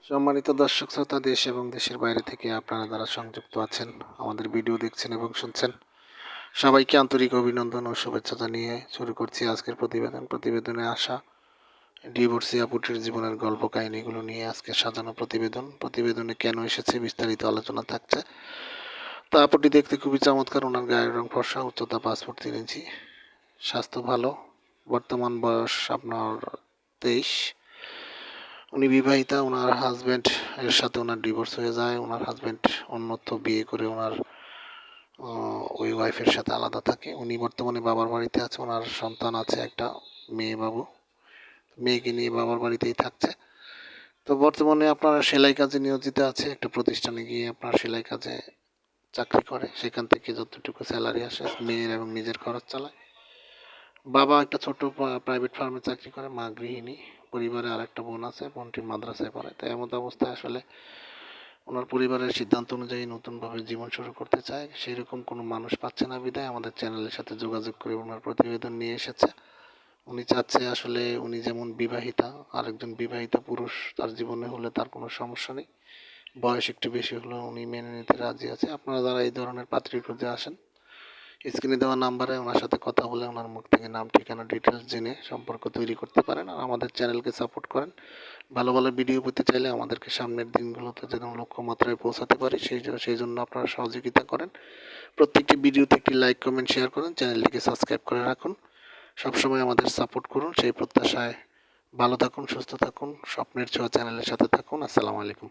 সম্মানিত দর্শক শ্রোতা, দেশ এবং দেশের বাইরে থেকে আপনারা যারা সংযুক্ত আছেন, আমাদের ভিডিও দেখছেন এবং শুনছেন, সবাইকে আন্তরিক অভিনন্দন ও শুভেচ্ছা জানিয়ে শুরু করছি আজকের প্রতিবেদনে আসা ডিভোর্সি আপুটির জীবনের গল্প কাহিনীগুলো নিয়ে আজকে সাজানো প্রতিবেদনে কেন এসেছে বিস্তারিত আলোচনা থাকছে। তা আপুটি দেখতে খুবই চমৎকার। ওনার গায়ের রং ফর্সা, উচ্চতা 5 ফুট 3 ইঞ্চি, স্বাস্থ্য ভালো, বর্তমান বয়স আপনার 23। উনি বিবাহিতা। ওনার হাজব্যান্ড এর সাথে ওনার ডিভোর্স হয়ে যায়। ওনার হাজব্যান্ড অন্যত্র বিয়ে করে ওনার ওই ওয়াইফের সাথে আলাদা থাকে। উনি বর্তমানে বাবার বাড়িতে আছে। ওনার সন্তান আছে একটা, মেয়েকে নিয়ে বাবার বাড়িতেই থাকছে। তো বর্তমানে আপনার সেলাই কাজে নিয়োজিত আছে। একটা প্রতিষ্ঠানে গিয়ে আপনার সেলাই কাজে চাকরি করে, সেখান থেকে যতটুকু স্যালারি আসে মেয়ের এবং নিজের খরচ চালায়। বাবা একটা ছোট প্রাইভেট ফার্মে চাকরি করে, মা গৃহিণী। পরিবারে আর একটা বোন আছে, বোনটি মাদ্রাসায় পড়ে। তো এমত অবস্থায় আসলে ওনার পরিবারের সিদ্ধান্ত অনুযায়ী নতুনভাবে জীবন শুরু করতে চায়, সেরকম কোনো মানুষ পাচ্ছে না বিধায় আমাদের চ্যানেলের সাথে যোগাযোগ করে ওনার প্রতিবেদন নিয়ে এসেছে। উনি চাচ্ছে আসলে উনি যেমন বিবাহিতা, আরেকজন বিবাহিত পুরুষ তার জীবনে হলে তার কোনো সমস্যা নেই, বয়স একটু বেশি হলেও উনি মেনে নিতে রাজি আছে। আপনারা যারা এই ধরনের পাত্রী খুঁজে আসেন, স্ক্রিনে দেওয়া নাম্বারে ওনার সাথে কথা বলে ওনার মুখ থেকে নাম, ঠিকানা, ডিটেলস জেনে সম্পর্ক তৈরি করতে পারেন। আর আমাদের চ্যানেলকে সাপোর্ট করেন। ভালো ভালো ভিডিও পেতে চাইলে আমাদেরকে সামনের দিনগুলোতে যেন লক্ষ্যমাত্রায় পৌঁছাতে পারি, সেই জন্য আপনারা সহযোগিতা করেন। প্রত্যেকটি ভিডিওতে একটি লাইক, কমেন্ট, শেয়ার করেন। চ্যানেলটিকে সাবস্ক্রাইব করে রাখুন। সবসময় আমাদের সাপোর্ট করুন, সেই প্রত্যাশায় ভালো থাকুন, সুস্থ থাকুন, স্বপ্নের ছোঁয়া চ্যানেলের সাথে থাকুন। আসসালামু আলাইকুম।